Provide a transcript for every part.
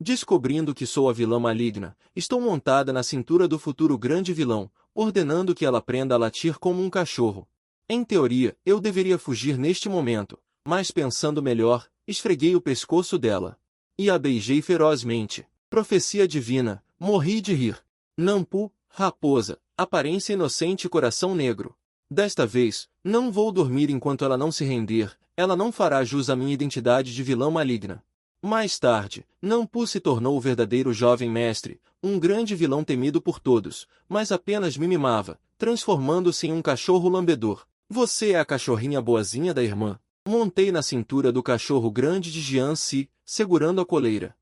Descobrindo que sou a vilã maligna, estou montada na cintura do futuro grande vilão, ordenando que ela aprenda a latir como um cachorro. Em teoria, eu deveria fugir neste momento, mas pensando melhor, esfreguei o pescoço dela. E a beijei ferozmente. Profecia divina, morri de rir. Nampu, raposa, aparência inocente e coração negro. Desta vez, não vou dormir enquanto ela não se render, ela não fará jus à minha identidade de vilã maligna. Mais tarde, Nampu se tornou o verdadeiro jovem mestre, um grande vilão temido por todos, mas apenas me mimava, transformando-se em um cachorro lambedor. Você é a cachorrinha boazinha da irmã. Montei na cintura do cachorro grande de Jian-si, segurando a coleira.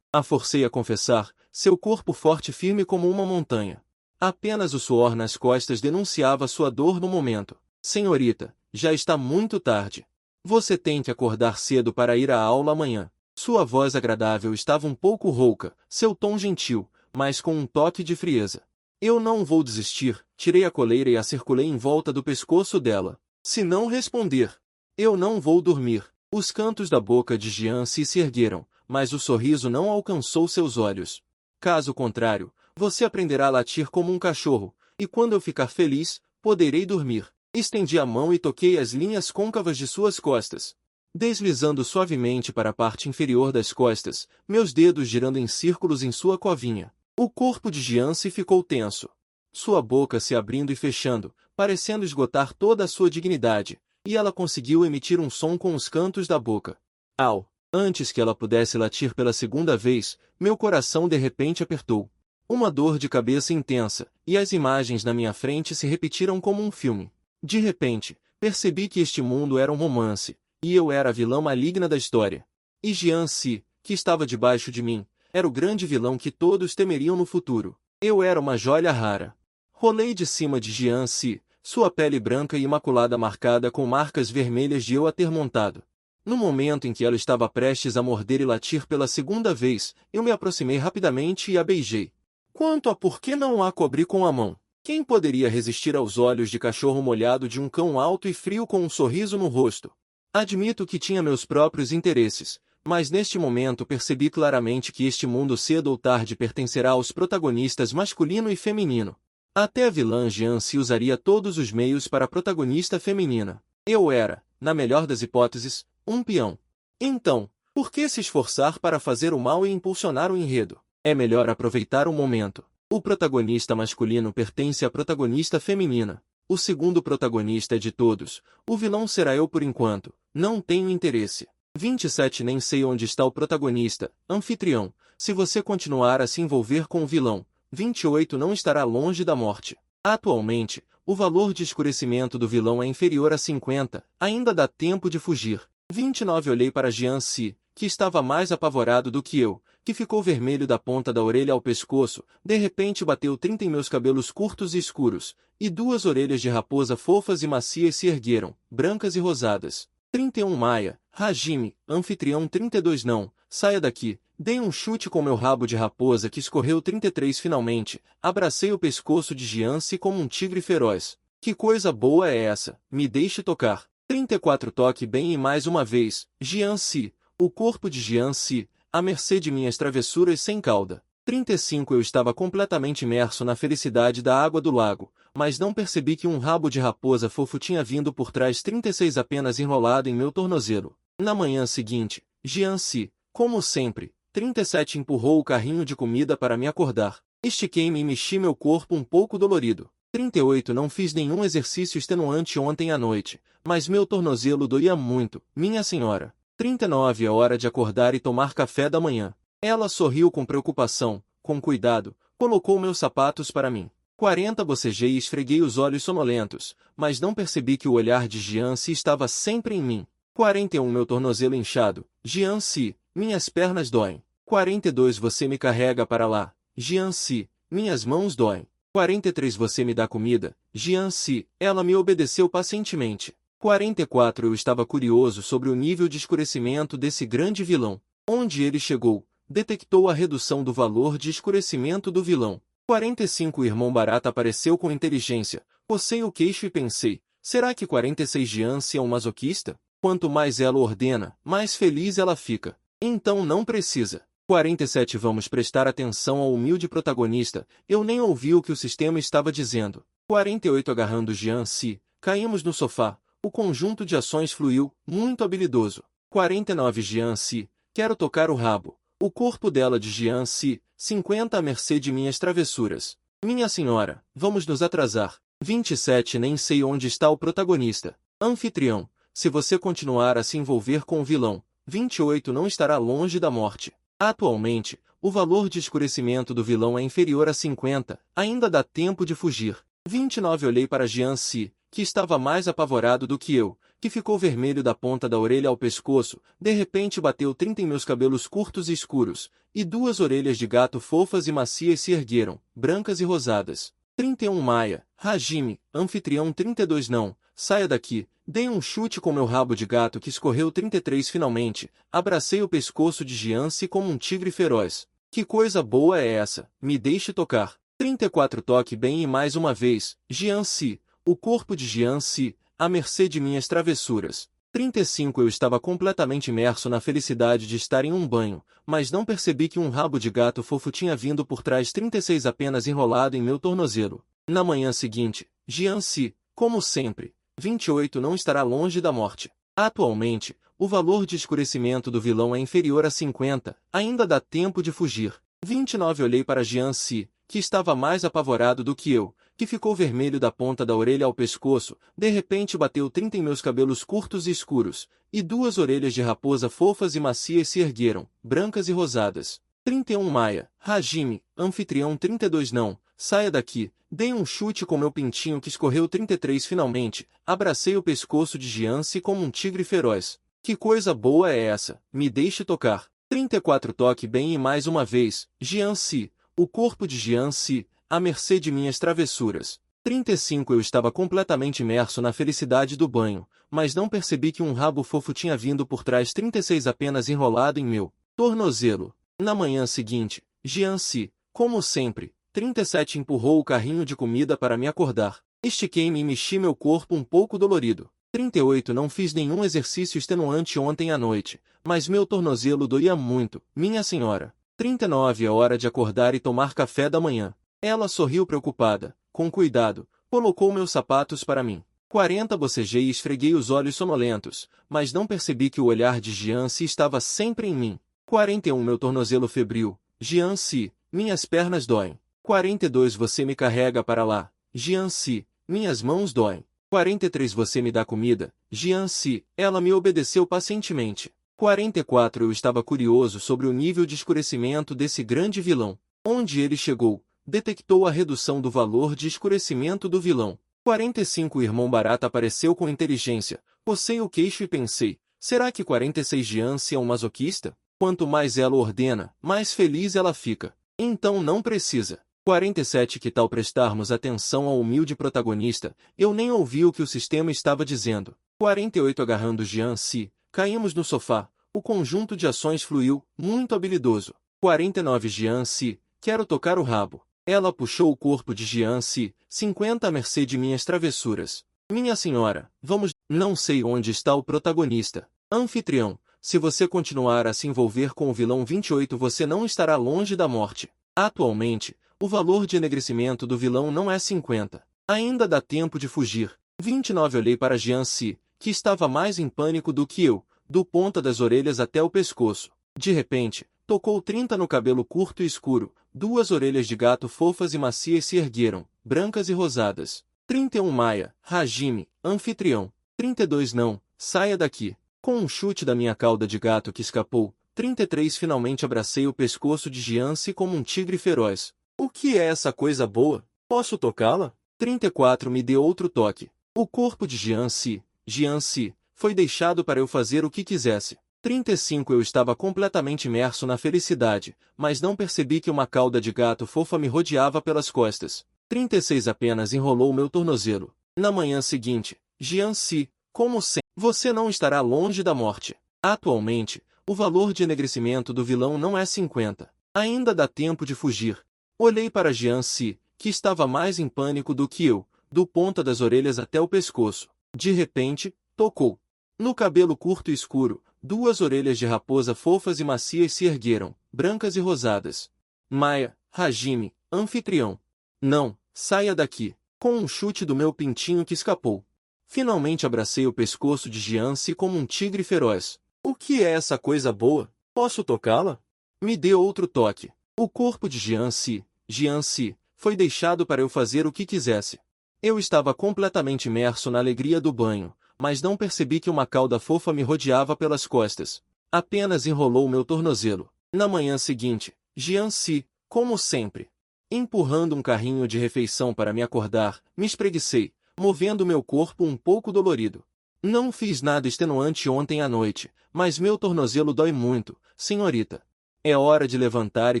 A forcei a confessar, seu corpo forte e firme como uma montanha. Apenas o suor nas costas denunciava sua dor no momento. Senhorita, já está muito tarde. Você tem que acordar cedo para ir à aula amanhã. Sua voz agradável estava um pouco rouca, seu tom gentil, mas com um toque de frieza. Eu não vou desistir, tirei a coleira e a circulei em volta do pescoço dela. Se não responder, eu não vou dormir. Os cantos da boca de Jian-si se ergueram, mas o sorriso não alcançou seus olhos. Caso contrário, você aprenderá a latir como um cachorro, e quando eu ficar feliz, poderei dormir. Estendi a mão e toquei as linhas côncavas de suas costas. Deslizando suavemente para a parte inferior das costas, meus dedos girando em círculos em sua covinha. O corpo de Jian-si ficou tenso. Sua boca se abrindo e fechando, parecendo esgotar toda a sua dignidade, e ela conseguiu emitir um som com os cantos da boca. Au! Antes que ela pudesse latir pela segunda vez, meu coração de repente apertou. Uma dor de cabeça intensa, e as imagens na minha frente se repetiram como um filme. De repente, percebi que este mundo era um romance, e eu era a vilã maligna da história. E Jian-si, que estava debaixo de mim, era o grande vilão que todos temeriam no futuro. Eu era uma joia rara. Rolei de cima de Jian-si, sua pele branca e imaculada marcada com marcas vermelhas de eu a ter montado. No momento em que ela estava prestes a morder e latir pela segunda vez, eu me aproximei rapidamente e a beijei. Quanto a por que não a cobri com a mão? Quem poderia resistir aos olhos de cachorro molhado de um cão alto e frio com um sorriso no rosto? Admito que tinha meus próprios interesses, mas neste momento percebi claramente que este mundo cedo ou tarde pertencerá aos protagonistas masculino e feminino. Até a vilã Jian-si usaria todos os meios para a protagonista feminina. Eu era, na melhor das hipóteses, um peão. Então, por que se esforçar para fazer o mal e impulsionar o enredo? É melhor aproveitar o momento. O protagonista masculino pertence à protagonista feminina. O segundo protagonista é de todos. O vilão será eu por enquanto. Não tenho interesse. 27 Nem sei onde está o protagonista, anfitrião. Se você continuar a se envolver com o vilão, 28 não estará longe da morte. Atualmente, o valor de escurecimento do vilão é inferior a 50. Ainda dá tempo de fugir. 29 Olhei para Jian-si, que estava mais apavorado do que eu, que ficou vermelho da ponta da orelha ao pescoço, de repente bateu 30 em meus cabelos curtos e escuros, e duas orelhas de raposa fofas e macias se ergueram, brancas e rosadas. 31 Maia, Hajime, anfitrião 32 Não, saia daqui, dei um chute com meu rabo de raposa que escorreu 33 Finalmente, abracei o pescoço de Jian-si como um tigre feroz. Que coisa boa é essa, me deixe tocar. 34 Toque bem e mais uma vez, Jian-si, o corpo de Jian-si, à mercê de minhas travessuras sem cauda. 35 Eu estava completamente imerso na felicidade da água do lago, mas não percebi que um rabo de raposa fofo tinha vindo por trás. 36 Apenas enrolado em meu tornozelo. Na manhã seguinte, Jian-si, como sempre, 37 empurrou o carrinho de comida para me acordar. Estiquei-me e mexi meu corpo um pouco dolorido. 38 Não fiz nenhum exercício extenuante ontem à noite, mas meu tornozelo doía muito, minha senhora. 39 É hora de acordar e tomar café da manhã. Ela sorriu com preocupação, com cuidado, colocou meus sapatos para mim. 40 Bocejei e esfreguei os olhos sonolentos, mas não percebi que o olhar de Jian-si estava sempre em mim. 41 Meu tornozelo inchado. Jian-si, minhas pernas doem. 42 Você me carrega para lá. Jian-si, minhas mãos doem. 43 Você me dá comida. Jian-si, ela me obedeceu pacientemente. 44 Eu estava curioso sobre o nível de escurecimento desse grande vilão. Onde ele chegou, detectou a redução do valor de escurecimento do vilão. 45 O irmão Barata apareceu com inteligência. Cocei o queixo e pensei, será que 46 Jian-si é um masoquista? Quanto mais ela ordena, mais feliz ela fica. Então não precisa. 47 Vamos prestar atenção ao humilde protagonista, eu nem ouvi o que o sistema estava dizendo. 48 Agarrando Jian-si, caímos no sofá, o conjunto de ações fluiu, muito habilidoso. 49 Jian-si, quero tocar o rabo. O corpo dela de Jian-si, 50 à mercê de minhas travessuras. Minha senhora, vamos nos atrasar. 27 Nem sei onde está o protagonista. Anfitrião, se você continuar a se envolver com o vilão, 28 não estará longe da morte. Atualmente, o valor de escurecimento do vilão é inferior a 50, ainda dá tempo de fugir. 29 Olhei para Jian-si, que estava mais apavorado do que eu, que ficou vermelho da ponta da orelha ao pescoço, de repente bateu 30 em meus cabelos curtos e escuros, e duas orelhas de gato fofas e macias se ergueram, brancas e rosadas. 31 Maia, Hajime, anfitrião 32 Não, saia daqui, dei um chute com meu rabo de gato que escorreu 33 Finalmente, abracei o pescoço de Jian-si como um tigre feroz. Que coisa boa é essa, me deixe tocar. 34 Toque bem e mais uma vez, Jian-si, o corpo de Jian-si, à mercê de minhas travessuras. 35 Eu estava completamente imerso na felicidade de estar em um banho, mas não percebi que um rabo de gato fofo tinha vindo por trás. 36 Apenas enrolado em meu tornozelo. Na manhã seguinte, Jian-si, como sempre, 28 não estará longe da morte. Atualmente, o valor de escurecimento do vilão é inferior a 50, ainda dá tempo de fugir. 29 Olhei para Jian-si, que estava mais apavorado do que eu, que ficou vermelho da ponta da orelha ao pescoço, de repente bateu 30 em meus cabelos curtos e escuros, e duas orelhas de raposa fofas e macias se ergueram, brancas e rosadas. 31 Maia, Hajime, anfitrião 32 Não, saia daqui, dei um chute com meu pintinho que escorreu 33 Finalmente, abracei o pescoço de Jian-si como um tigre feroz. Que coisa boa é essa, me deixe tocar. 34 Toque bem e mais uma vez, Jian-si, o corpo de Jian-si, à mercê de minhas travessuras. 35 Eu estava completamente imerso na felicidade do banho, mas não percebi que um rabo fofo tinha vindo por trás. 36 Apenas enrolado em meu tornozelo. Na manhã seguinte, Jian-si, como sempre, 37 empurrou o carrinho de comida para me acordar. Estiquei-me e mexi meu corpo um pouco dolorido. 38 Não fiz nenhum exercício extenuante ontem à noite, mas meu tornozelo doía muito, minha senhora. 39 É hora de acordar e tomar café da manhã. Ela sorriu preocupada, com cuidado, colocou meus sapatos para mim. 40 Bocejei e esfreguei os olhos sonolentos, mas não percebi que o olhar de Jian-si estava sempre em mim. 41 Meu tornozelo febril. Jian-si, minhas pernas doem. 42 Você me carrega para lá. Jian-si, minhas mãos doem. 43 Você me dá comida. Jian-si, ela me obedeceu pacientemente. 44 Eu estava curioso sobre o nível de escurecimento desse grande vilão. Onde ele chegou, detectou a redução do valor de escurecimento do vilão. 45 O irmão Barata apareceu com inteligência. Cocei o queixo e pensei, será que 46 Jian-si é um masoquista? Quanto mais ela ordena, mais feliz ela fica. Então não precisa. 47 Que tal prestarmos atenção ao humilde protagonista? Eu nem ouvi o que o sistema estava dizendo. 48 Agarrando Jian-si, caímos no sofá, o conjunto de ações fluiu, muito habilidoso. 49 Jian-si, quero tocar o rabo. Ela puxou o corpo de Jian-si, 50 à mercê de minhas travessuras. Minha senhora, vamos... Não sei onde está o protagonista. Anfitrião, se você continuar a se envolver com o vilão 28 você não estará longe da morte. Atualmente, o valor de enegrecimento do vilão não é 50. Ainda dá tempo de fugir. 29 Olhei para Jian-si, que estava mais em pânico do que eu, do ponta das orelhas até o pescoço. De repente, tocou 30 no cabelo curto e escuro, duas orelhas de gato fofas e macias se ergueram, brancas e rosadas. 31 Maia, Hajime, anfitrião. 32 Não, saia daqui. Com um chute da minha cauda de gato que escapou, 33 Finalmente abracei o pescoço de Jian-si como um tigre feroz. O que é essa coisa boa? Posso tocá-la? 34 Me deu outro toque. O corpo de Jian-si, foi deixado para eu fazer o que quisesse. 35 Eu estava completamente imerso na felicidade, mas não percebi que uma cauda de gato fofa me rodeava pelas costas. 36 Apenas enrolou meu tornozelo. Na manhã seguinte, Jian-si, como sempre, você não estará longe da morte. Atualmente, o valor de enegrecimento do vilão não é 50. Ainda dá tempo de fugir. Olhei para Jian-si, que estava mais em pânico do que eu, do ponta das orelhas até o pescoço. De repente, tocou. No cabelo curto e escuro, duas orelhas de raposa fofas e macias se ergueram, brancas e rosadas. Maia, Hajime, anfitrião. Não, saia daqui, com um chute do meu pintinho que escapou. Finalmente abracei o pescoço de Jianci como um tigre feroz. O que é essa coisa boa? Posso tocá-la? Me dê outro toque. O corpo de Jianci, foi deixado para eu fazer o que quisesse. Eu estava completamente imerso na alegria do banho, mas não percebi que uma cauda fofa me rodeava pelas costas. Apenas enrolou meu tornozelo. Na manhã seguinte, Jianci, como sempre, empurrando um carrinho de refeição para me acordar, me espreguicei, movendo meu corpo um pouco dolorido. Não fiz nada extenuante ontem à noite, mas meu tornozelo dói muito, senhorita. É hora de levantar e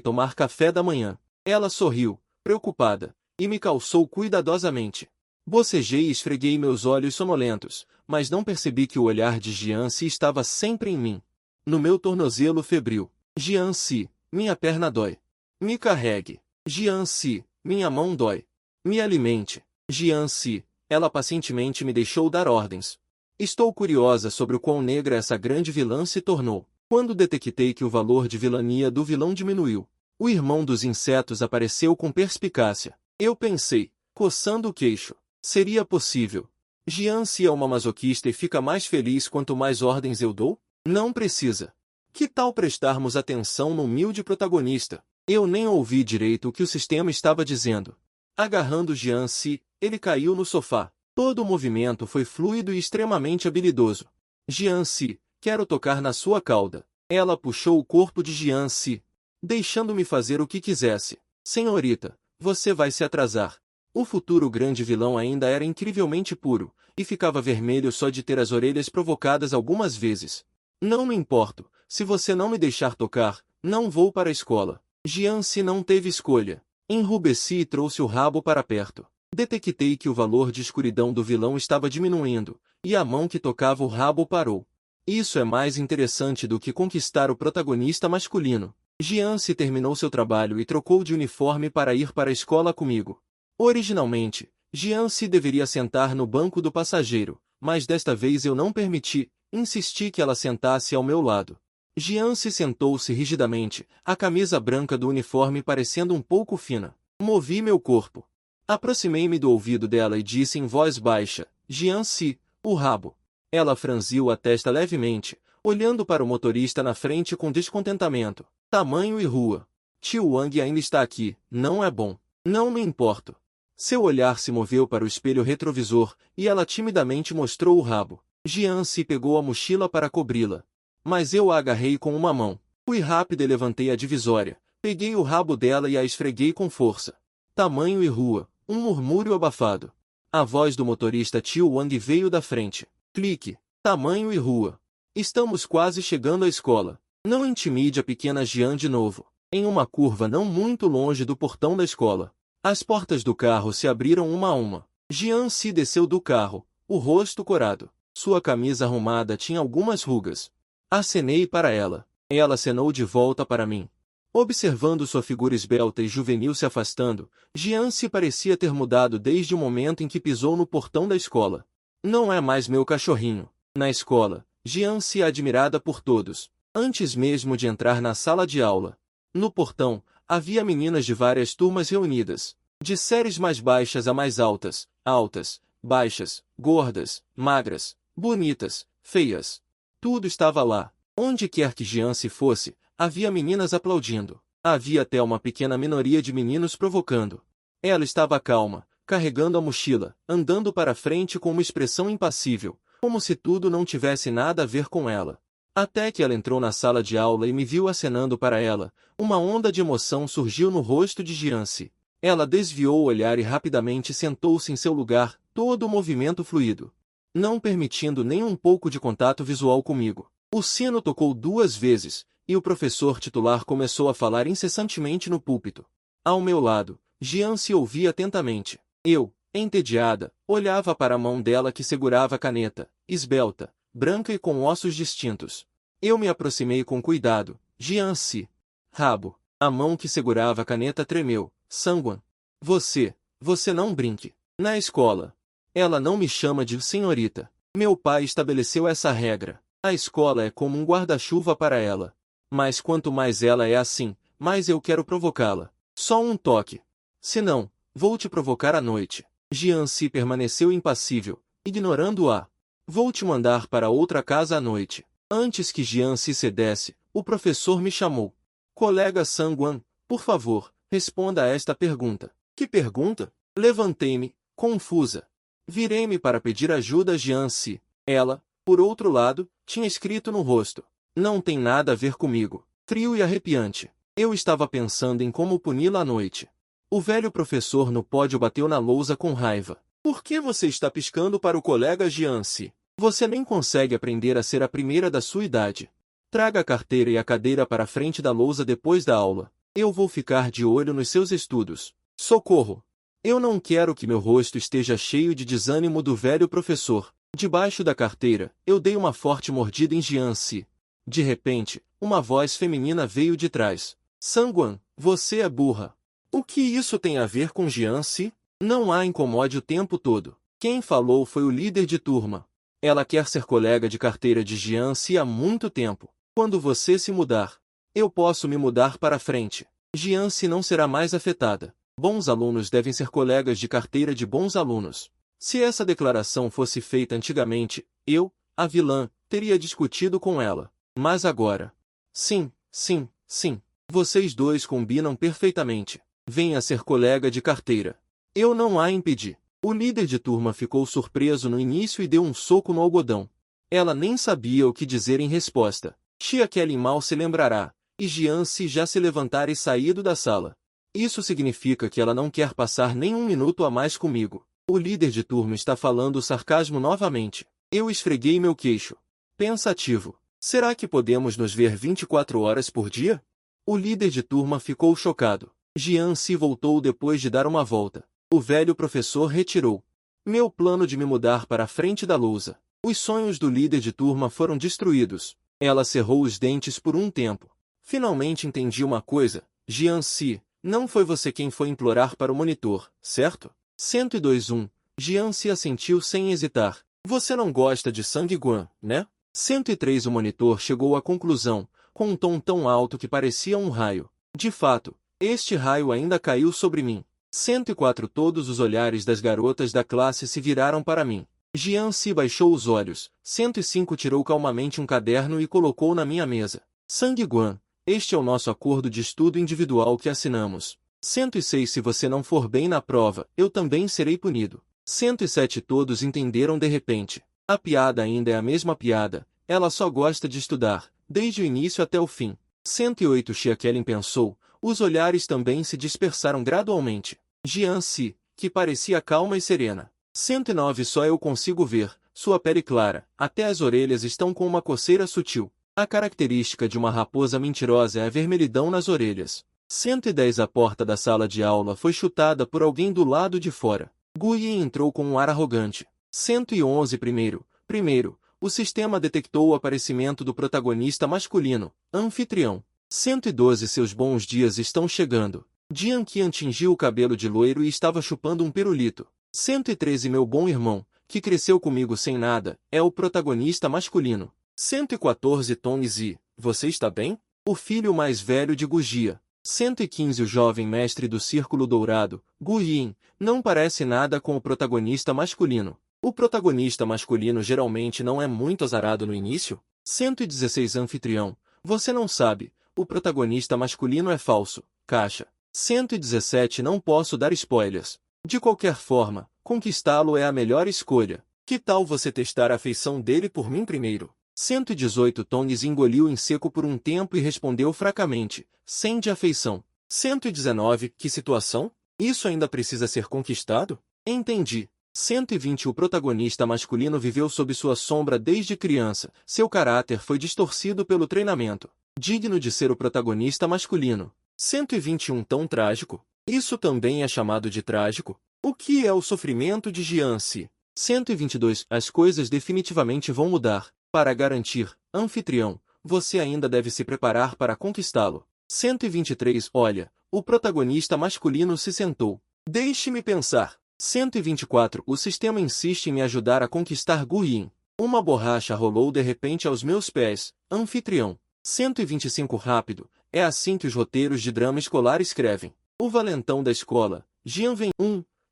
tomar café da manhã. Ela sorriu, preocupada, e me calçou cuidadosamente. Bocejei e esfreguei meus olhos sonolentos, mas não percebi que o olhar de Jianci estava sempre em mim. No meu tornozelo febril. Jianci, minha perna dói. Me carregue. Jianci, minha mão dói. Me alimente. Jianci, ela pacientemente me deixou dar ordens. Estou curiosa sobre o quão negra essa grande vilã se tornou. Quando detectei que o valor de vilania do vilão diminuiu, o irmão dos insetos apareceu com perspicácia. Eu pensei, coçando o queixo. Seria possível. Jianci é uma masoquista e fica mais feliz quanto mais ordens eu dou? Não precisa. Que tal prestarmos atenção no humilde protagonista? Eu nem ouvi direito o que o sistema estava dizendo. Agarrando Jianci, ele caiu no sofá. Todo o movimento foi fluido e extremamente habilidoso. Jianci, quero tocar na sua cauda. Ela puxou o corpo de Jianci, deixando-me fazer o que quisesse. Senhorita, você vai se atrasar. O futuro grande vilão ainda era incrivelmente puro, e ficava vermelho só de ter as orelhas provocadas algumas vezes. Não me importo, se você não me deixar tocar, não vou para a escola. Jianci não teve escolha. Enrubesci e trouxe o rabo para perto. Detectei que o valor de escuridão do vilão estava diminuindo, e a mão que tocava o rabo parou. Isso é mais interessante do que conquistar o protagonista masculino. Jianci terminou seu trabalho e trocou de uniforme para ir para a escola comigo. Originalmente, Jianci deveria sentar no banco do passageiro, mas desta vez eu não permiti, insisti que ela sentasse ao meu lado. Jianci sentou-se rigidamente, a camisa branca do uniforme parecendo um pouco fina. Movi meu corpo. Aproximei-me do ouvido dela e disse em voz baixa, Jianci, o rabo. Ela franziu a testa levemente, olhando para o motorista na frente com descontentamento. Tamanho e rua. Tio Wang ainda está aqui, não é bom. Não me importo. Seu olhar se moveu para o espelho retrovisor, e ela timidamente mostrou o rabo. Jianci pegou a mochila para cobri-la. Mas eu a agarrei com uma mão. Fui rápido e levantei a divisória. Peguei o rabo dela e a esfreguei com força. Tamanho e rua. Um murmúrio abafado. A voz do motorista Tio Wang veio da frente. Clique. Tamanho e rua. Estamos quase chegando à escola. Não intimide a pequena Jian de novo. Em uma curva não muito longe do portão da escola, as portas do carro se abriram uma a uma. Jianci desceu do carro, o rosto corado. Sua camisa arrumada tinha algumas rugas. Acenei para ela. Ela acenou de volta para mim. Observando sua figura esbelta e juvenil se afastando, Jianci parecia ter mudado desde o momento em que pisou no portão da escola. Não é mais meu cachorrinho. Na escola, Jianci é admirada por todos, antes mesmo de entrar na sala de aula. No portão, havia meninas de várias turmas reunidas, de séries mais baixas a mais altas, altas, baixas, gordas, magras, bonitas, feias. Tudo estava lá. Onde quer que Jianci fosse, havia meninas aplaudindo. Havia até uma pequena minoria de meninos provocando. Ela estava calma, carregando a mochila, andando para frente com uma expressão impassível, como se tudo não tivesse nada a ver com ela. Até que ela entrou na sala de aula e me viu acenando para ela, uma onda de emoção surgiu no rosto de Jianci. Ela desviou o olhar e rapidamente sentou-se em seu lugar, todo o movimento fluido, não permitindo nem um pouco de contato visual comigo. O sino tocou 2 vezes, e o professor titular começou a falar incessantemente no púlpito. Ao meu lado, Jianci ouvia atentamente. Eu, entediada, olhava para a mão dela que segurava a caneta, esbelta, branca e com ossos distintos. Eu me aproximei com cuidado. Jianci. Rabo. A mão que segurava a caneta tremeu. Sanguan. Você não brinque. Na escola. Ela não me chama de senhorita. Meu pai estabeleceu essa regra. A escola é como um guarda-chuva para ela. Mas quanto mais ela é assim, mais eu quero provocá-la. Só um toque. Se não, vou te provocar à noite. Jianci permaneceu impassível, ignorando-a. Vou te mandar para outra casa à noite. Antes que Jianci cedesse, o professor me chamou. Colega Sanguan, por favor, responda a esta pergunta. Que pergunta? Levantei-me, confusa. Virei-me para pedir ajuda a Jianci. Ela, por outro lado, tinha escrito no rosto. Não tem nada a ver comigo. Frio e arrepiante. Eu estava pensando em como puni-la à noite. O velho professor no pódio bateu na lousa com raiva. Por que você está piscando para o colega Jianci? Você nem consegue aprender a ser a primeira da sua idade. Traga a carteira e a cadeira para a frente da lousa depois da aula. Eu vou ficar de olho nos seus estudos. Socorro! Eu não quero que meu rosto esteja cheio de desânimo do velho professor. Debaixo da carteira, eu dei uma forte mordida em Jianci. De repente, uma voz feminina veio de trás. Sanguan, você é burra. O que isso tem a ver com Jianci? Não a incomode o tempo todo. Quem falou foi o líder de turma. Ela quer ser colega de carteira de Jianci há muito tempo. Quando você se mudar, eu posso me mudar para frente. Jianci não será mais afetada. Bons alunos devem ser colegas de carteira de bons alunos. Se essa declaração fosse feita antigamente, eu, a vilã, teria discutido com ela. Mas agora... Sim, sim, sim. Vocês dois combinam perfeitamente. Venha ser colega de carteira. Eu não a impedi. O líder de turma ficou surpreso no início e deu um soco no algodão. Ela nem sabia o que dizer em resposta. Tia Kelly mal se lembrará, e Jianci já se levantara e saído da sala. Isso significa que ela não quer passar nem um minuto a mais comigo. O líder de turma está falando sarcasmo novamente. Eu esfreguei meu queixo. Pensativo. Será que podemos nos ver 24 horas por dia? O líder de turma ficou chocado. Jianci voltou depois de dar uma volta. O velho professor retirou. Meu plano de me mudar para a frente da lousa. Os sonhos do líder de turma foram destruídos. Ela cerrou os dentes por um tempo. Finalmente entendi uma coisa. Jianci, não foi você quem foi implorar para o monitor, certo? 102.1. Jianci assentiu sem hesitar. Você não gosta de Sanguan, né? 103. O monitor chegou à conclusão, com um tom tão alto que parecia um raio. De fato, este raio ainda caiu sobre mim. 104. Todos os olhares das garotas da classe se viraram para mim. Jianci baixou os olhos. 105. Tirou calmamente um caderno e colocou na minha mesa. Sanguan, este é o nosso acordo de estudo individual que assinamos. 106. Se você não for bem na prova, eu também serei punido. 107. Todos entenderam de repente. A piada ainda é a mesma piada. Ela só gosta de estudar, desde o início até o fim. 108. Tia Kelly pensou. Os olhares também se dispersaram gradualmente. Jianci, que parecia calma e serena. 109. Só eu consigo ver. Sua pele clara, até as orelhas estão com uma coceira sutil. A característica de uma raposa mentirosa é a vermelhidão nas orelhas. 110. A porta da sala de aula foi chutada por alguém do lado de fora. Guyi entrou com um ar arrogante. 111. Primeiro, o sistema detectou o aparecimento do protagonista masculino, anfitrião. 112. Seus bons dias estão chegando. Jian Qian tingiu o cabelo de loiro e estava chupando um pirulito. 113. Meu bom irmão, que cresceu comigo sem nada, é o protagonista masculino. 114. Tom Zi, você está bem? O filho mais velho de Gujia. 115. O jovem mestre do Círculo Dourado, Gu Yin, não parece nada com o protagonista masculino. O protagonista masculino geralmente não é muito azarado no início. 116. Anfitrião, você não sabe, o protagonista masculino é falso, caixa. 117. Não posso dar spoilers. De qualquer forma, conquistá-lo é a melhor escolha. Que tal você testar a afeição dele por mim primeiro? 118. Tones engoliu em seco por um tempo e respondeu fracamente, sem de afeição. 119. Que situação? Isso ainda precisa ser conquistado? Entendi. 120. O protagonista masculino viveu sob sua sombra desde criança. Seu caráter foi distorcido pelo treinamento. Digno de ser o protagonista masculino. 121. Tão trágico? Isso também é chamado de trágico? O que é o sofrimento de Jianci? 122. As coisas definitivamente vão mudar. Para garantir, anfitrião, você ainda deve se preparar para conquistá-lo. 123. Olha, o protagonista masculino se sentou. Deixe-me pensar. 124. O sistema insiste em me ajudar a conquistar Gu Yin. Uma borracha rolou de repente aos meus pés. Anfitrião. 125 rápido. É assim que os roteiros de drama escolar escrevem. O valentão da escola. Jian vem.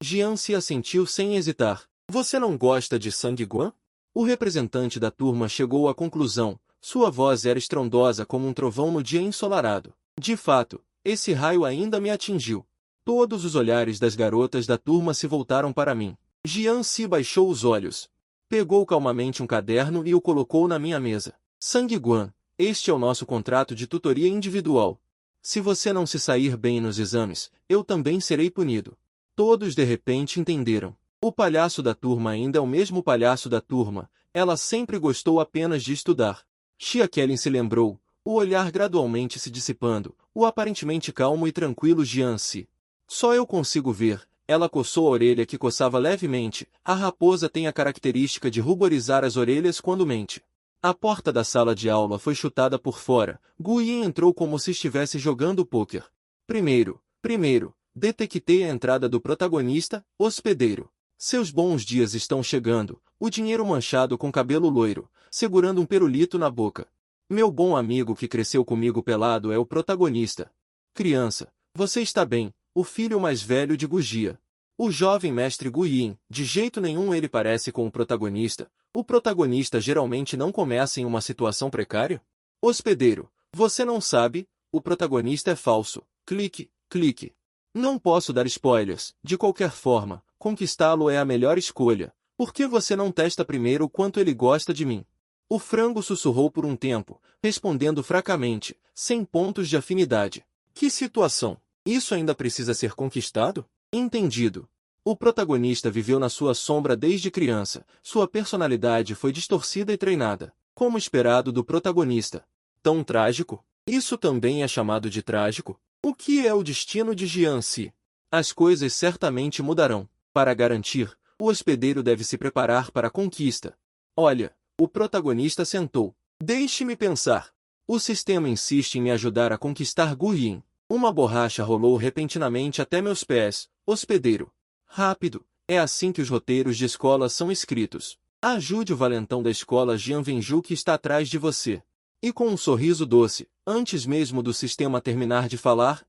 Jian se assentiu sem hesitar. Você não gosta de Sang-guan? O representante da turma chegou à conclusão. Sua voz era estrondosa como um trovão no dia ensolarado. De fato, esse raio ainda me atingiu. Todos os olhares das garotas da turma se voltaram para mim. Jian se baixou os olhos. Pegou calmamente um caderno e o colocou na minha mesa. Sang-guan, este é o nosso contrato de tutoria individual. Se você não se sair bem nos exames, eu também serei punido. Todos de repente entenderam. O palhaço da turma ainda é o mesmo palhaço da turma. Ela sempre gostou apenas de estudar. Xia Kelin se lembrou, o olhar gradualmente se dissipando, o aparentemente calmo e tranquilo Jian Si. Só eu consigo ver. Ela coçou a orelha que coçava levemente. A raposa tem a característica de ruborizar as orelhas quando mente. A porta da sala de aula foi chutada por fora. Gu Yin entrou como se estivesse jogando pôquer. Primeiro, detectei a entrada do protagonista, hospedeiro. Seus bons dias estão chegando, o dinheiro manchado com cabelo loiro, segurando um pirulito na boca. Meu bom amigo que cresceu comigo pelado é o protagonista. Criança, você está bem, o filho mais velho de Gu Jia. O jovem mestre Gu Yin, de jeito nenhum ele parece com o protagonista. O protagonista geralmente não começa em uma situação precária? Hospedeiro, você não sabe, o protagonista é falso. Clique. Não posso dar spoilers, de qualquer forma, conquistá-lo é a melhor escolha. Por que você não testa primeiro o quanto ele gosta de mim? O frango sussurrou por um tempo, respondendo fracamente, 100 pontos de afinidade. Que situação? Isso ainda precisa ser conquistado? Entendido. O protagonista viveu na sua sombra desde criança, sua personalidade foi distorcida e treinada, como esperado do protagonista. Tão trágico? Isso também é chamado de trágico? O que é o destino de Jian Si? As coisas certamente mudarão. Para garantir, o hospedeiro deve se preparar para a conquista. Olha, o protagonista sentou. Deixe-me pensar. O sistema insiste em me ajudar a conquistar Gu Yin. Uma borracha rolou repentinamente até meus pés. Hospedeiro. Rápido. É assim que os roteiros de escola são escritos. Ajude o valentão da escola Jian Wenju que está atrás de você. E com um sorriso doce, antes mesmo do sistema terminar de falar,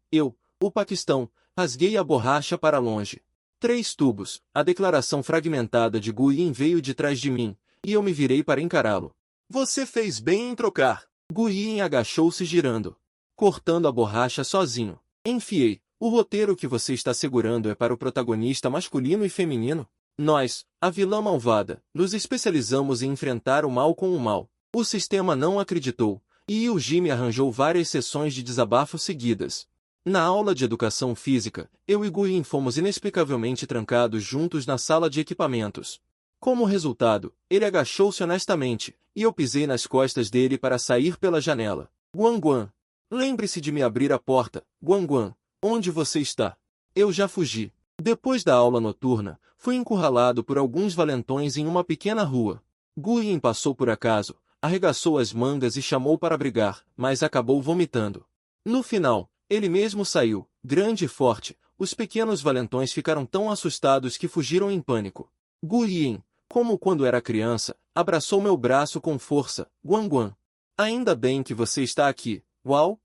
o Paquistão, rasguei a borracha para longe. 3 tubos. A declaração fragmentada de Gu Yin veio de trás de mim, e eu me virei para encará-lo. Você fez bem em trocar. Gu Yin agachou-se girando, cortando a borracha sozinho. Enfiei. O roteiro que você está segurando é para o protagonista masculino e feminino? Nós, a vilã malvada, nos especializamos em enfrentar o mal com o mal. O sistema não acreditou, e o Jimmy arranjou várias sessões de desabafo seguidas. Na aula de educação física, eu e Gu Yin fomos inexplicavelmente trancados juntos na sala de equipamentos. Como resultado, ele agachou-se honestamente, e eu pisei nas costas dele para sair pela janela. Guan, lembre-se de me abrir a porta. Guan, onde você está? Eu já fugi. Depois da aula noturna, fui encurralado por alguns valentões em uma pequena rua. Gu Yin passou por acaso, arregaçou as mangas e chamou para brigar, mas acabou vomitando. No final, ele mesmo saiu, grande e forte. Os pequenos valentões ficaram tão assustados que fugiram em pânico. Gu Yin, como quando era criança, abraçou meu braço com força. Guan. Ainda bem que você está aqui. Uau.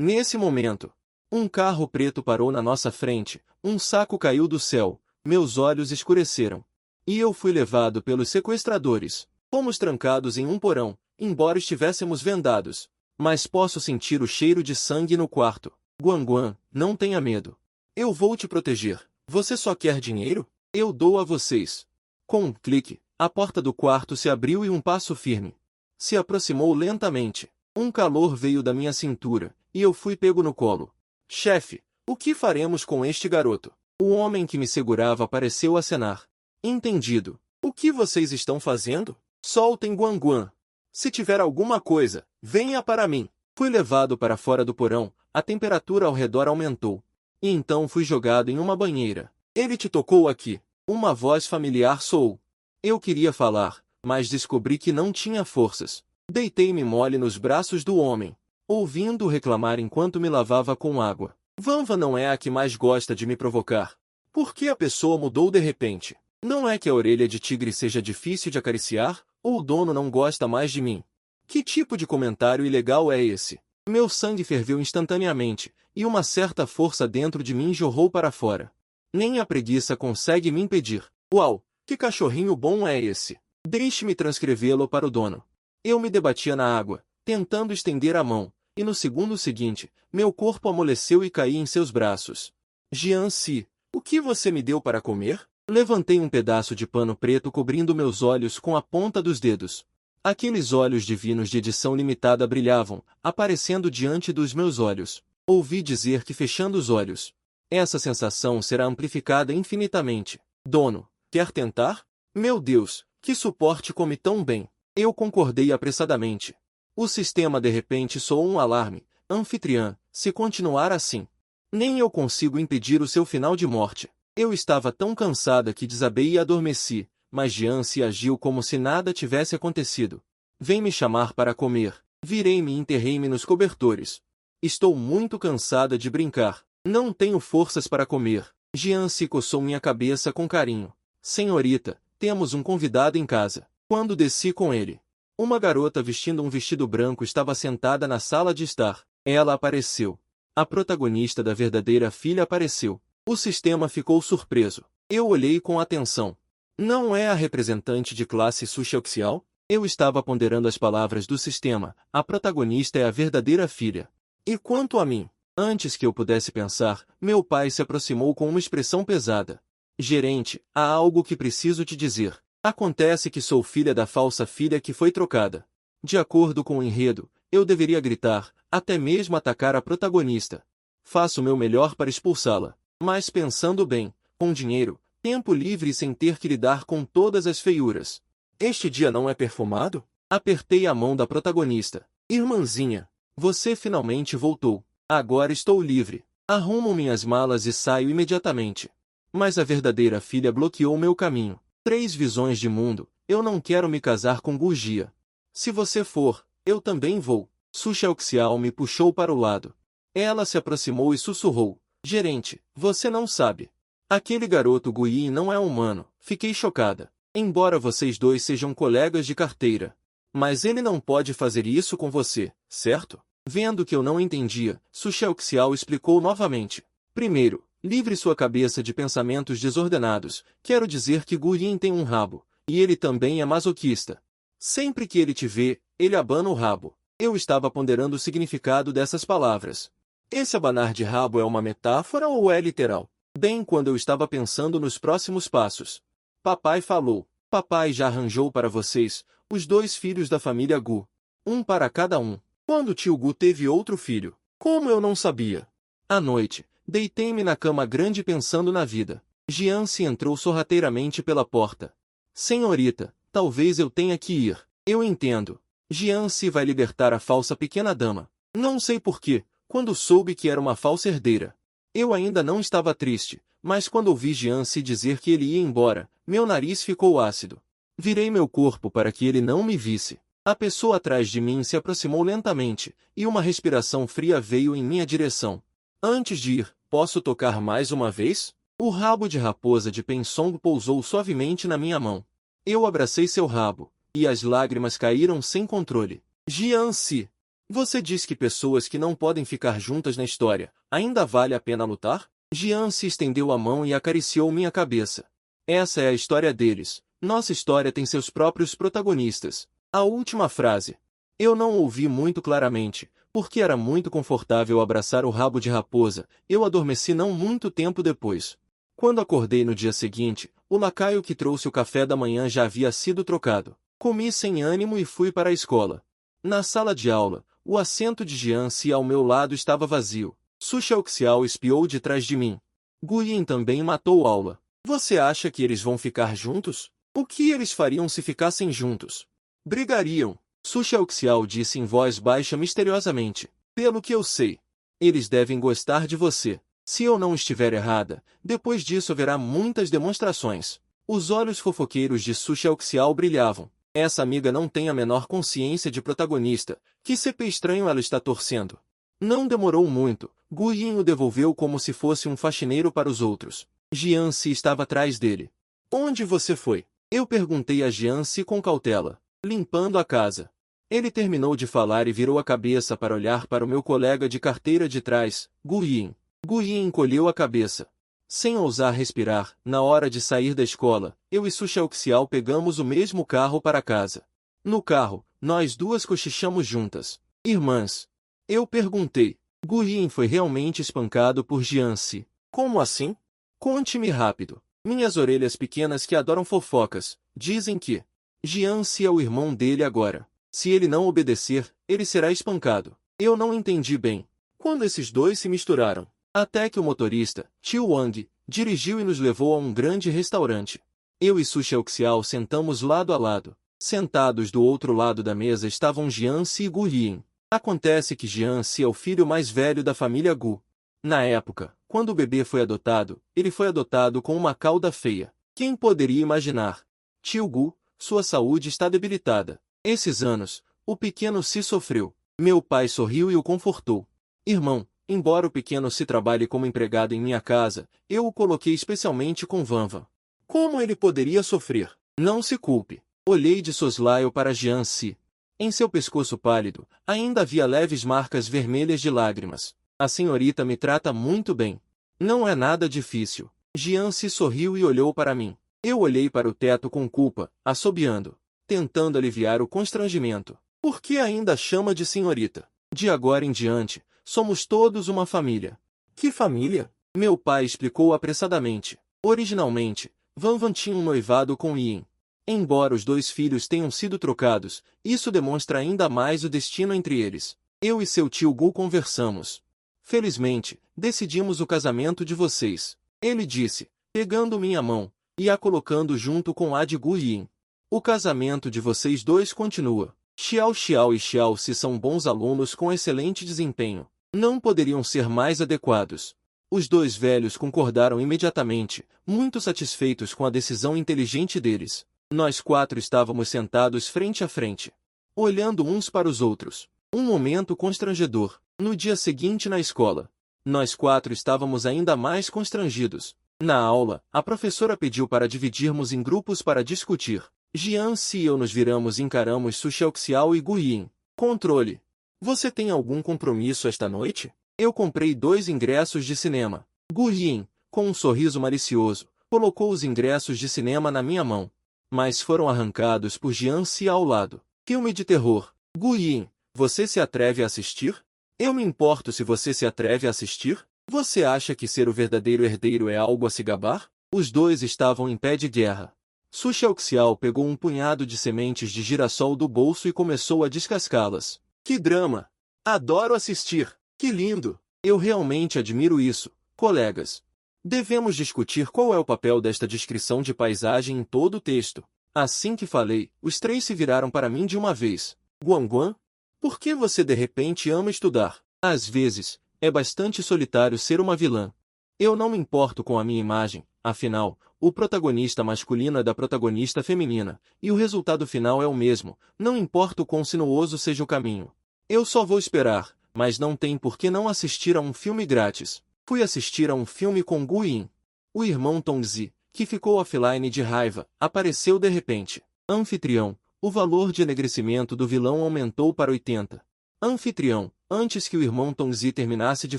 Nesse momento, um carro preto parou na nossa frente, um saco caiu do céu, meus olhos escureceram. E eu fui levado pelos sequestradores. Fomos trancados em um porão, embora estivéssemos vendados. Mas posso sentir o cheiro de sangue no quarto. Guan, não tenha medo. Eu vou te proteger. Você só quer dinheiro? Eu dou a vocês. Com um clique, a porta do quarto se abriu e um passo firme se aproximou lentamente. Um calor veio da minha cintura, e eu fui pego no colo. Chefe, o que faremos com este garoto? O homem que me segurava pareceu acenar. Entendido. O que vocês estão fazendo? Soltem Guan. Se tiver alguma coisa, venha para mim. Fui levado para fora do porão, a temperatura ao redor aumentou. E então fui jogado em uma banheira. Ele te tocou aqui. Uma voz familiar soou. Eu queria falar, mas descobri que não tinha forças. Deitei-me mole nos braços do homem, ouvindo-o reclamar enquanto me lavava com água. Vanva não é a que mais gosta de me provocar. Por que a pessoa mudou de repente? Não é que a orelha de tigre seja difícil de acariciar, ou o dono não gosta mais de mim? Que tipo de comentário ilegal é esse? Meu sangue ferveu instantaneamente, e uma certa força dentro de mim jorrou para fora. Nem a preguiça consegue me impedir. Uau, que cachorrinho bom é esse? Deixe-me transcrevê-lo para o dono. Eu me debatia na água, tentando estender a mão, e no segundo seguinte, meu corpo amoleceu e caí em seus braços. Jianci, o que você me deu para comer? Levantei um pedaço de pano preto cobrindo meus olhos com a ponta dos dedos. Aqueles olhos divinos de edição limitada brilhavam, aparecendo diante dos meus olhos. Ouvi dizer que fechando os olhos, essa sensação será amplificada infinitamente. Dono, quer tentar? Meu Deus, que suporte come tão bem. Eu concordei apressadamente. O sistema de repente soou um alarme. Anfitriã, se continuar assim, nem eu consigo impedir o seu final de morte. Eu estava tão cansada que desabei e adormeci, mas Jianci agiu como se nada tivesse acontecido. Vem me chamar para comer. Virei-me e enterrei-me nos cobertores. Estou muito cansada de brincar. Não tenho forças para comer. Jianci coçou minha cabeça com carinho. Senhorita, temos um convidado em casa. Quando desci com ele, uma garota vestindo um vestido branco estava sentada na sala de estar. Ela apareceu. A protagonista da verdadeira filha apareceu. O sistema ficou surpreso. Eu olhei com atenção. Não é a representante de classe social? Eu estava ponderando as palavras do sistema. A protagonista é a verdadeira filha. E quanto a mim? Antes que eu pudesse pensar, meu pai se aproximou com uma expressão pesada. Gerente, há algo que preciso te dizer. Acontece que sou filha da falsa filha que foi trocada. De acordo com o enredo, eu deveria gritar, até mesmo atacar a protagonista. Faço o meu melhor para expulsá-la. Mas pensando bem, com dinheiro, tempo livre e sem ter que lidar com todas as feiuras. Este dia não é perfumado? Apertei a mão da protagonista. Irmãzinha, você finalmente voltou. Agora estou livre. Arrumo minhas malas e saio imediatamente. Mas a verdadeira filha bloqueou meu caminho. 3 visões de mundo. Eu não quero me casar com Gurgia. Se você for, eu também vou. Su Xiaoxiao me puxou para o lado. Ela se aproximou e sussurrou. Gerente, você não sabe. Aquele garoto Guiyin não é humano. Fiquei chocada. Embora vocês dois sejam colegas de carteira. Mas ele não pode fazer isso com você, certo? Vendo que eu não entendia, Su Xiaoxiao explicou novamente. Primeiro, livre sua cabeça de pensamentos desordenados. Quero dizer que Guiyin tem um rabo. E ele também é masoquista. Sempre que ele te vê, ele abana o rabo. Eu estava ponderando o significado dessas palavras. Esse abanar de rabo é uma metáfora ou é literal? Bem, quando eu estava pensando nos próximos passos. Papai falou. Papai já arranjou para vocês, os 2 filhos da família Gu. Um para cada um. Quando tio Gu teve outro filho? Como eu não sabia? À noite, deitei-me na cama grande pensando na vida. Jianci entrou sorrateiramente pela porta. Senhorita, talvez eu tenha que ir. Eu entendo. Jianci vai libertar a falsa pequena dama. Não sei porquê. Quando soube que era uma falsa herdeira. Eu ainda não estava triste, mas quando ouvi Jianci dizer que ele ia embora, meu nariz ficou ácido. Virei meu corpo para que ele não me visse. A pessoa atrás de mim se aproximou lentamente, e uma respiração fria veio em minha direção. Antes de ir, posso tocar mais uma vez? O rabo de raposa de Pensong pousou suavemente na minha mão. Eu abracei seu rabo, e as lágrimas caíram sem controle. Jianci! Você diz que pessoas que não podem ficar juntas na história, ainda vale a pena lutar? Jianci estendeu a mão e acariciou minha cabeça. Essa é a história deles. Nossa história tem seus próprios protagonistas. A última frase. Eu não ouvi muito claramente, porque era muito confortável abraçar o rabo de raposa. Eu adormeci não muito tempo depois. Quando acordei no dia seguinte, o lacaio que trouxe o café da manhã já havia sido trocado. Comi sem ânimo e fui para a escola. Na sala de aula, o assento de Jianci ao meu lado estava vazio. Su Xiaoxiao espiou de trás de mim. Guiyin também matou aula. Você acha que eles vão ficar juntos? O que eles fariam se ficassem juntos? Brigariam. Su Xiaoxiao disse em voz baixa misteriosamente. Pelo que eu sei, eles devem gostar de você. Se eu não estiver errada, depois disso haverá muitas demonstrações. Os olhos fofoqueiros de Su Xiaoxiao brilhavam. Essa amiga não tem a menor consciência de protagonista. Que CP estranho ela está torcendo. Não demorou muito. Guiyin o devolveu como se fosse um faxineiro para os outros. Jianci estava atrás dele. Onde você foi? Eu perguntei a Jianci com cautela, limpando a casa. Ele terminou de falar e virou a cabeça para olhar para o meu colega de carteira de trás, Gu Yin. Gu Yin encolheu a cabeça. Sem ousar respirar, na hora de sair da escola, eu e Su Xiaoxiao pegamos o mesmo carro para casa. No carro, nós duas cochichamos juntas. Irmãs. Eu perguntei. Gu Yin foi realmente espancado por Jianci. Como assim? Conte-me rápido. Minhas orelhas pequenas que adoram fofocas, dizem que Jianci é o irmão dele agora. Se ele não obedecer, ele será espancado. Eu não entendi bem. Quando esses dois se misturaram, até que o motorista, Tio Wang, dirigiu e nos levou a um grande restaurante. Eu e Su Xiaoxiao sentamos lado a lado. Sentados do outro lado da mesa estavam Jianci e Gu Yin. Acontece que Jianci é o filho mais velho da família Gu. Na época, quando o bebê foi adotado, ele foi adotado com uma cauda feia. Quem poderia imaginar? Tio Gu, sua saúde está debilitada. Esses anos, o pequeno se sofreu. Meu pai sorriu e o confortou. Irmão, embora o pequeno se trabalhe como empregado em minha casa, eu o coloquei especialmente com Vanvan. Como ele poderia sofrer? Não se culpe. Olhei de soslaio para Jianci. Em seu pescoço pálido, ainda havia leves marcas vermelhas de lágrimas. A senhorita me trata muito bem. Não é nada difícil. Jianci sorriu e olhou para mim. Eu olhei para o teto com culpa, assobiando, tentando aliviar o constrangimento. Por que ainda chama de senhorita? De agora em diante, somos todos uma família. Que família? Meu pai explicou apressadamente. Originalmente, Vanvan tinha um noivado com Yin. Embora os dois filhos tenham sido trocados, isso demonstra ainda mais o destino entre eles. Eu e seu tio Gu conversamos. Felizmente, decidimos o casamento de vocês. Ele disse, pegando minha mão, e a colocando junto com a de Gu Yin. O casamento de vocês dois continua. Xiao Xiao e Xiao Si são bons alunos com excelente desempenho. Não poderiam ser mais adequados. Os dois velhos concordaram imediatamente, muito satisfeitos com a decisão inteligente deles. Nós quatro estávamos sentados frente a frente, olhando uns para os outros. Um momento constrangedor. No dia seguinte na escola, nós quatro estávamos ainda mais constrangidos. Na aula, a professora pediu para dividirmos em grupos para discutir. Jianci e eu nos viramos e encaramos Su Xiaoxiao e Gu Yin. Controle. Você tem algum compromisso esta noite? Eu comprei 2 ingressos de cinema. Gu Yin, com um sorriso malicioso, colocou os ingressos de cinema na minha mão. Mas foram arrancados por Jianci ao lado. Filme de terror. Gu Yin, você se atreve a assistir? Eu me importo se você se atreve a assistir? Você acha que ser o verdadeiro herdeiro é algo a se gabar? Os dois estavam em pé de guerra. Su Xiaoxiao pegou um punhado de sementes de girassol do bolso e começou a descascá-las. Que drama! Adoro assistir! Que lindo! Eu realmente admiro isso, colegas. Devemos discutir qual é o papel desta descrição de paisagem em todo o texto. Assim que falei, os 3 se viraram para mim de uma vez. Guanguan? Por que você de repente ama estudar? Às vezes, é bastante solitário ser uma vilã. Eu não me importo com a minha imagem, afinal, o protagonista masculino é da protagonista feminina, e o resultado final é o mesmo, não importa o quão sinuoso seja o caminho. Eu só vou esperar, mas não tem por que não assistir a um filme grátis. Fui assistir a um filme com Gu Yin. O irmão Tongzi, que ficou offline de raiva, apareceu de repente. Anfitrião, o valor de enegrecimento do vilão aumentou para 80. Anfitrião, antes que o irmão Tongzi terminasse de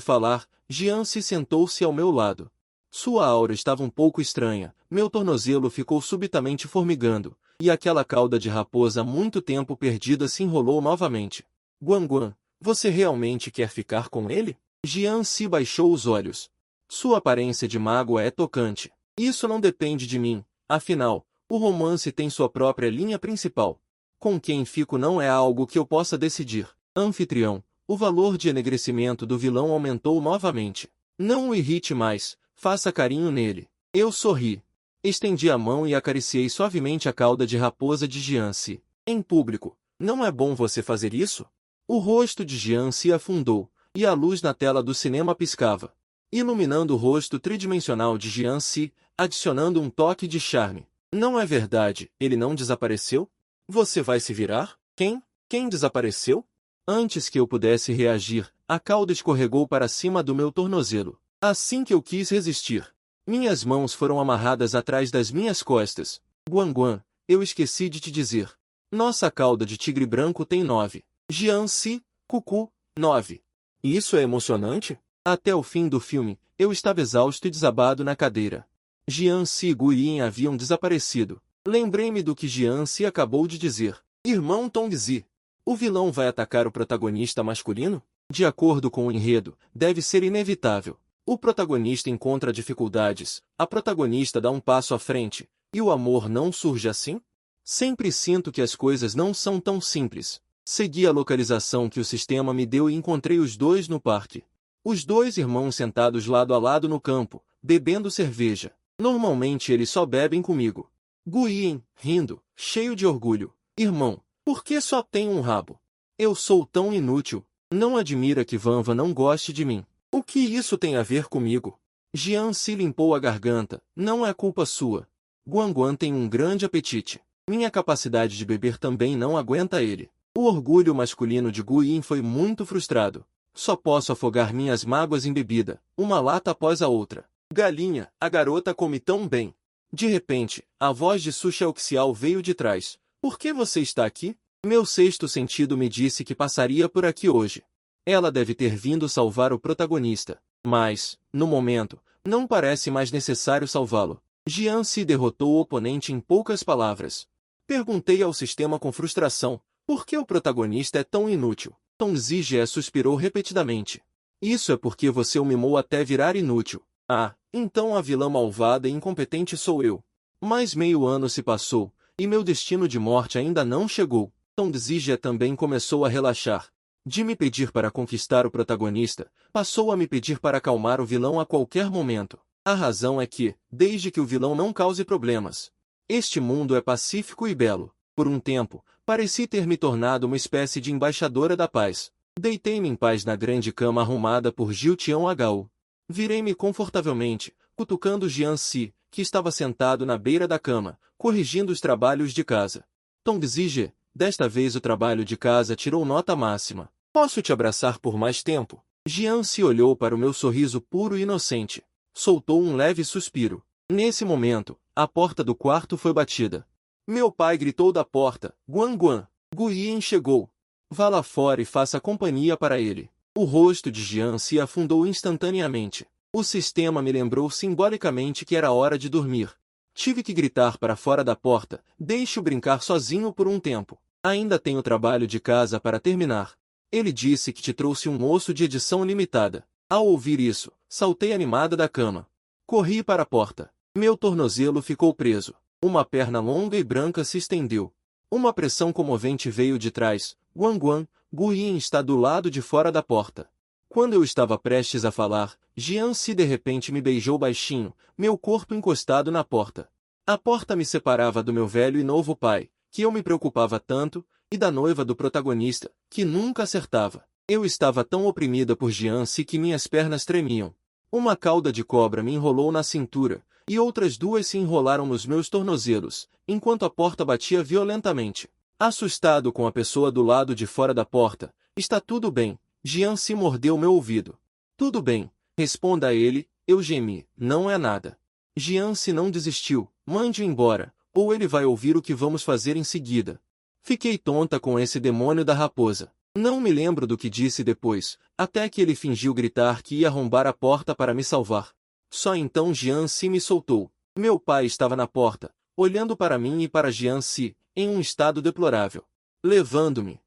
falar, Jianci sentou-se ao meu lado. Sua aura estava um pouco estranha, meu tornozelo ficou subitamente formigando, e aquela cauda de raposa há muito tempo perdida se enrolou novamente. Guanguan, você realmente quer ficar com ele? Jianci baixou os olhos. Sua aparência de mágoa é tocante. Isso não depende de mim, afinal, o romance tem sua própria linha principal. Com quem fico não é algo que eu possa decidir. Anfitrião, o valor de enegrecimento do vilão aumentou novamente. Não o irrite mais, faça carinho nele. Eu sorri. Estendi a mão e acariciei suavemente a cauda de raposa de Jianci. Em público, não é bom você fazer isso? O rosto de Jianci afundou, e a luz na tela do cinema piscava, iluminando o rosto tridimensional de Jianci, adicionando um toque de charme. Não é verdade, ele não desapareceu? Você vai se virar? Quem? Quem desapareceu? Antes que eu pudesse reagir, a cauda escorregou para cima do meu tornozelo. Assim que eu quis resistir, Minhas mãos foram amarradas atrás das minhas costas. Guan, eu esqueci de te dizer. Nossa cauda de tigre branco tem 9. Jiangxi, Cucu, 9. E isso é emocionante? Até o fim do filme, eu estava exausto e desabado na cadeira. Jiangxi e Guiyin haviam desaparecido. Lembrei-me do que Jiangxi acabou de dizer. Irmão Tongzi. O vilão vai atacar o protagonista masculino? De acordo com o enredo, deve ser inevitável. O protagonista encontra dificuldades, a protagonista dá um passo à frente, e o amor não surge assim? Sempre sinto que as coisas não são tão simples. Segui a localização que o sistema me deu e encontrei os dois no parque. Os dois irmãos sentados lado a lado no campo, bebendo cerveja. Normalmente eles só bebem comigo. Guiyin, rindo, cheio de orgulho. Irmão, por que só tem um rabo? Eu sou tão inútil. Não admira que Vanva não goste de mim. O que isso tem a ver comigo? Jian se limpou a garganta. Não é culpa sua. Guan tem um grande apetite. Minha capacidade de beber também não aguenta ele. O orgulho masculino de Guiyin foi muito frustrado. Só posso afogar minhas mágoas em bebida, uma lata após a outra. Galinha, a garota come tão bem. De repente, a voz de Su Xiaoxiao veio de trás. Por que você está aqui? Meu sexto sentido me disse que passaria por aqui hoje. Ela deve ter vindo salvar o protagonista. Mas, no momento, não parece mais necessário salvá-lo. Jian se derrotou o oponente em poucas palavras. Perguntei ao sistema com frustração, por que o protagonista é tão inútil? Tongzi Jie suspirou repetidamente. Isso é porque você o mimou até virar inútil. Ah, então a vilã malvada e incompetente sou eu. Mais meio ano se passou, e meu destino de morte ainda não chegou. Tongzi Jie também começou a relaxar. De me pedir para conquistar o protagonista, passou a me pedir para acalmar o vilão a qualquer momento. A razão é que, desde que o vilão não cause problemas, este mundo é pacífico e belo. Por um tempo, pareci ter me tornado uma espécie de embaixadora da paz. Deitei-me em paz na grande cama arrumada por Jiu Tian Hou. Virei-me confortavelmente, cutucando Jiangxi, que estava sentado na beira da cama, corrigindo os trabalhos de casa. Tongzi Jie, desta vez o trabalho de casa tirou nota máxima. Posso te abraçar por mais tempo? Jiangxi olhou para o meu sorriso puro e inocente. Soltou um leve suspiro. Nesse momento, a porta do quarto foi batida. Meu pai gritou da porta. Guan. Guiyin chegou. Vá lá fora e faça companhia para ele. O rosto de Jian se afundou instantaneamente. O sistema me lembrou simbolicamente que era hora de dormir. Tive que gritar para fora da porta, deixe-o brincar sozinho por um tempo. Ainda tenho trabalho de casa para terminar. Ele disse que te trouxe um osso de edição limitada. Ao ouvir isso, saltei animada da cama. Corri para a porta. Meu tornozelo ficou preso. Uma perna longa e branca se estendeu. Uma pressão comovente veio de trás. Guiyin está do lado de fora da porta. Quando eu estava prestes a falar, Jiangxi de repente me beijou baixinho, meu corpo encostado na porta. A porta me separava do meu velho e novo pai, que eu me preocupava tanto, e da noiva do protagonista, que nunca acertava. Eu estava tão oprimida por Jiangxi que minhas pernas tremiam. Uma cauda de cobra me enrolou na cintura, e outras duas se enrolaram nos meus tornozelos, enquanto a porta batia violentamente. Assustado com a pessoa do lado de fora da porta, está tudo bem. Jiangxi mordeu meu ouvido. Tudo bem, responda a ele, eu gemi, não é nada. Jiangxi não desistiu, mande-o embora, ou ele vai ouvir o que vamos fazer em seguida. Fiquei tonta com esse demônio da raposa. Não me lembro do que disse depois, até que ele fingiu gritar que ia arrombar a porta para me salvar. Só então Jiangxi me soltou. Meu pai estava na porta, olhando para mim e para Jiangxi, em um estado deplorável. Levando-me.